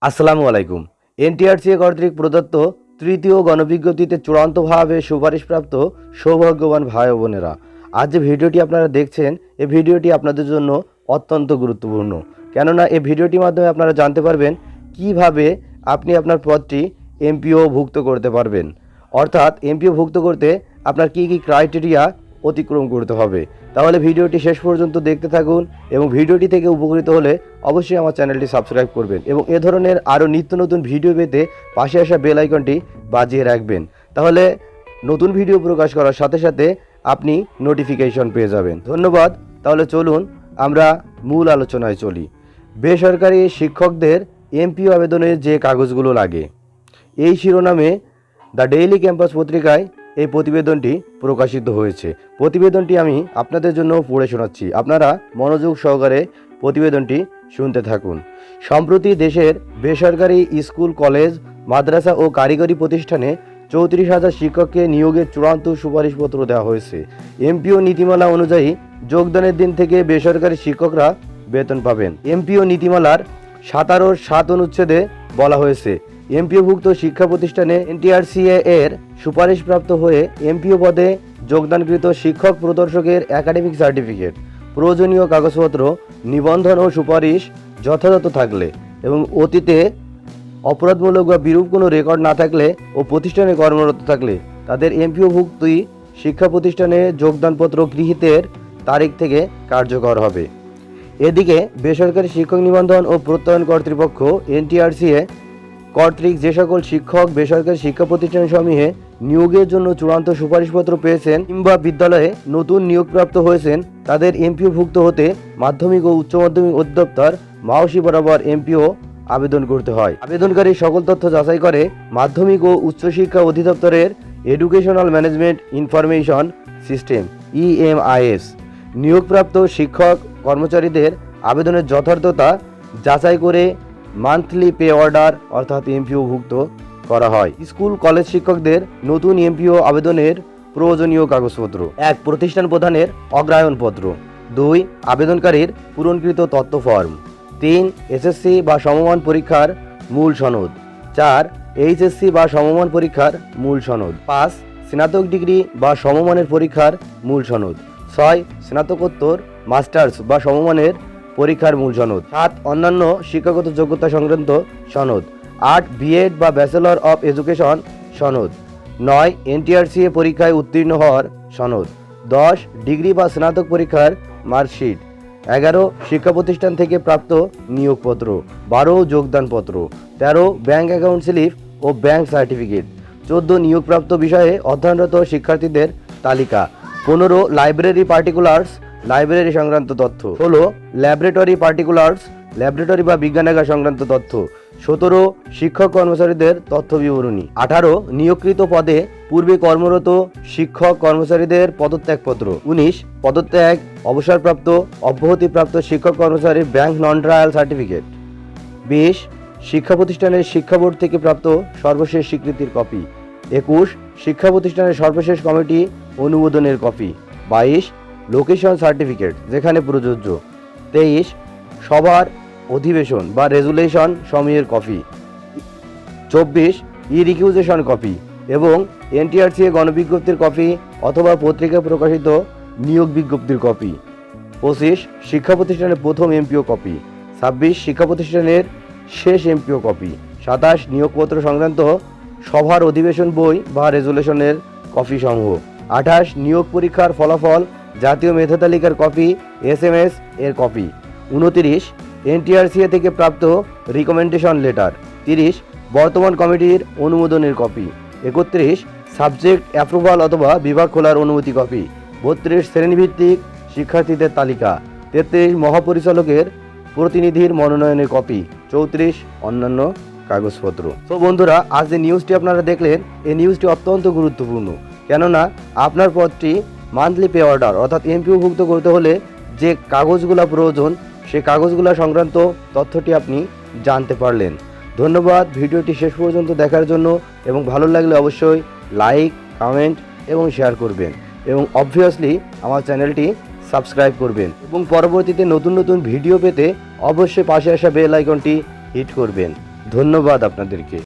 আসসালামু আলাইকুম। এনটিআরসিএ কর্তৃক প্রদত্ত তৃতীয় গণবিজ্ঞপ্তিতে চূড়ান্তভাবে সুপারিশপ্রাপ্ত সৌভাগ্যবান ভাই ও বোনেরা, আজ যে ভিডিওটি আপনারা দেখছেন, এই ভিডিওটি আপনাদের জন্য অত্যন্ত গুরুত্বপূর্ণ। কেননা এই ভিডিওটির মাধ্যমে আপনারা জানতে পারবেন কিভাবে আপনি আপনার পদটি এমপিও ভুক্ত করতে পারবেন। অর্থাৎ এমপিও ভুক্ত করতে আপনার কী কী ক্রাইটেরিয়া অতিক্রম করতে হবে। তাহলে ভিডিওটি শেষ পর্যন্ত দেখতে থাকুন এবং ভিডিওটি থেকে উপকৃত হলে অবশ্যই আমার চ্যানেলটি সাবস্ক্রাইব করবেন এবং এ ধরনের আরও নিত্য নতুন ভিডিও পেতে পাশে আসা বেল আইকনটি বাজিয়ে রাখবেন। তাহলে নতুন ভিডিও প্রকাশ করার সাথে সাথে আপনি নোটিফিকেশন পেয়ে যাবেন। ধন্যবাদ। তাহলে চলুন আমরা মূল আলোচনায় চলি। বেসরকারি শিক্ষকদের এমপিও আবেদনের যে কাগজগুলো লাগে, এই শিরোনামে দ্য ডেইলি ক্যাম্পাস পত্রিকায় এই প্রতিবেদনটি প্রকাশিত হয়েছে। প্রতিবেদনটি আমি আপনাদের জন্য পড়ে শোনাচ্ছি, আপনারা মনোযোগ সহকারে প্রতিবেদনটি শুনতে থাকুন। সম্প্রতি দেশের বেসরকারি স্কুল, কলেজ, মাদ্রাসা ও কারিগরি প্রতিষ্ঠানে 34,000 শিক্ষককে নিয়োগের চূড়ান্ত সুপারিশপত্র দেওয়া হয়েছে। এমপিও নীতিমালা অনুযায়ী যোগদানের দিন থেকে বেসরকারি শিক্ষকরা বেতন পাবেন। এমপিও নীতিমালার 17(7) অনুচ্ছেদে বলা হয়েছে, এমপিওভুক্ত শিক্ষা প্রতিষ্ঠানে NTRCA এর সুপারিশপ্রাপ্ত হয়ে এমপিও পদে যোগদানকৃত শিক্ষক প্রদর্শকের একাডেমিক সার্টিফিকেট, প্রয়োজনীয় কাগজপত্র, নিবন্ধন ও সুপারিশ যথাযথ থাকলে এবং অতীতে অপরাধমূলক বা বিরূপ কোনো রেকর্ড না থাকলে ও প্রতিষ্ঠানে কর্মরত থাকলে তাদের এমপিওভুক্তি শিক্ষা প্রতিষ্ঠানে যোগদানপত্র গৃহীতের তারিখ থেকে কার্যকর হবে। এদিকে বেসরকারি শিক্ষক নিবন্ধন ও প্রত্যয়ন কর্তৃপক্ষ NTRCA কর্তৃক যে সকল শিক্ষক বেসরকারি শিক্ষা প্রতিষ্ঠানসমূহে নিয়োগের জন্য চূড়ান্ত সুপারিশপত্র পেয়েছেন কিংবা বিদ্যালয়ে নতুন নিয়োগপ্রাপ্ত হয়েছেন, তাদের এমপিওভুক্ত হতে মাধ্যমিক ও উচ্চ মাধ্যমিক অধিদপ্তর মাওসি বরাবর এমপিও আবেদন করতে হয়। আবেদনকারী সকল তথ্য যাচাই করে মাধ্যমিক ও উচ্চশিক্ষা অধিদপ্তরের educational management information system EMIS নিয়োগপ্রাপ্ত শিক্ষক কর্মচারীদের আবেদনের যথার্থতা যাচাই করে মান্থলি পে অর্ডার অর্থাৎ এমপিওভুক্ত করা হয়। স্কুল, কলেজ শিক্ষকদের নতুন এমপিও আবেদনের প্রয়োজনীয় কাগজপত্র: 1. প্রতিষ্ঠান প্রধানের অগ্রায়ণপত্র। 2. আবেদনকারীর পূরণকৃত তথ্য ফর্ম। 3. এসএসসি বা সমমান পরীক্ষার মূল সনদ। 4. এইচএসসি বা সমমান পরীক্ষার মূল সনদ। 5. স্নাতক ডিগ্রি বা সমমানের পরীক্ষার মূল সনদ। 6. স্নাতকোত্তর, মাস্টার্স বা সমমানের পরীক্ষার মূল সনদ। 7. অন্যান্য শিক্ষাগত যোগ্যতা সংক্রান্ত সনদ। 8. বিএড বা ব্যাচেলর অফ এডুকেশন সনদ। 9. NTRCA পরীক্ষায় উত্তীর্ণ হওয়ার সনদ। 10. ডিগ্রি বা স্নাতক পরীক্ষার মার্কশিট। 11. শিক্ষা প্রতিষ্ঠান থেকে প্রাপ্ত নিয়োগপত্র। 12. যোগদানপত্র। 13. ব্যাংক অ্যাকাউন্ট স্লিপ ও ব্যাংক সার্টিফিকেট। 14. নিয়োগপ্রাপ্ত বিষয়ে অধ্যয়নরত শিক্ষার্থীদের তালিকা। 15. লাইব্রেরি পার্টিকুলার্স, লাইব্রেরি সংক্রান্ত তথ্য। 16. ল্যাবরেটরি পার্টিকুলার্স, ল্যাবরেটরি বা বিজ্ঞানাগার সংক্রান্ত তথ্য। 17. শিক্ষক কর্মচারীদের তথ্য বিবরণী। 18. নিয়োগকৃত পদে পূর্বে কর্মরত শিক্ষক কর্মচারীদের পদত্যাগপত্র। 19. পদত্যাগ, অবসরপ্রাপ্ত, অব্যাহতিপ্রাপ্ত শিক্ষক কর্মচারীর ব্যাংক নন ট্রায়াল সার্টিফিকেট। 20. শিক্ষা প্রতিষ্ঠানের শিক্ষা বোর্ড থেকে প্রাপ্ত সর্বশেষ স্বীকৃতির কপি। 21. শিক্ষা প্রতিষ্ঠানের সর্বশেষ কমিটি অনুমোদনের কপি। 22. লোকেশন সার্টিফিকেট যেখানে প্রযোজ্য। 23. সভার অধিবেশন বা রেজুলেশন সমূহের কপি। 24. রিকিউজেশন কপি এবং NTRCA গণবিজ্ঞপ্তির কপি অথবা পত্রিকায় প্রকাশিত নিয়োগ বিজ্ঞপ্তির কপি। 25. শিক্ষা প্রতিষ্ঠানের প্রথম এমপিও কপি। 26. শিক্ষা প্রতিষ্ঠানের শেষ এমপিও কপি। 27. নিয়োগপত্র সংক্রান্ত সভার অধিবেশন বই বা রেজুলেশনের কপি সমূহ। 28. নিয়োগ পরীক্ষার ফলাফল, জাতীয় মেধা তালিকার কপি, SMS এর কপি। 29. NTRCA থেকে প্রাপ্ত রিকমেন্ডেশন লেটার। 30. বর্তমান কমিটির অনুমোদনের কপি। 31. সাবজেক্ট অ্যাপ্রুভাল অথবা বিভাগ খোলার অনুমতি কপি। 32. শ্রেণীভিত্তিক শিক্ষার্থীদের তালিকা। 33. মহাপরিচালকের প্রতিনিধির মনোনয়নের কপি। 34. অন্যান্য কাগজপত্র। তো বন্ধুরা, আজ যে নিউজটি আপনারা দেখলেন, এই নিউজটি অত্যন্ত গুরুত্বপূর্ণ। কেননা আপনার পদটি মান্থলি পে অর্ডার অর্থাৎ এমপিওভুক্ত করতে হলে যে কাগজগুলো প্রয়োজন, সেই কাগজগুলো সংক্রান্ত তথ্যটি আপনি জানতে পারলেন। ধন্যবাদ ভিডিওটি শেষ পর্যন্ত দেখার জন্য এবং ভালো লাগলে অবশ্যই লাইক, কমেন্ট এবং শেয়ার করবেন এবং অবভিয়াসলি আমার চ্যানেলটি সাবস্ক্রাইব করবেন এবং পরবর্তীতে নতুন নতুন ভিডিও পেতে অবশ্যই পাশে আসা বেল আইকনটি হিট করবেন। ধন্যবাদ আপনাদেরকে।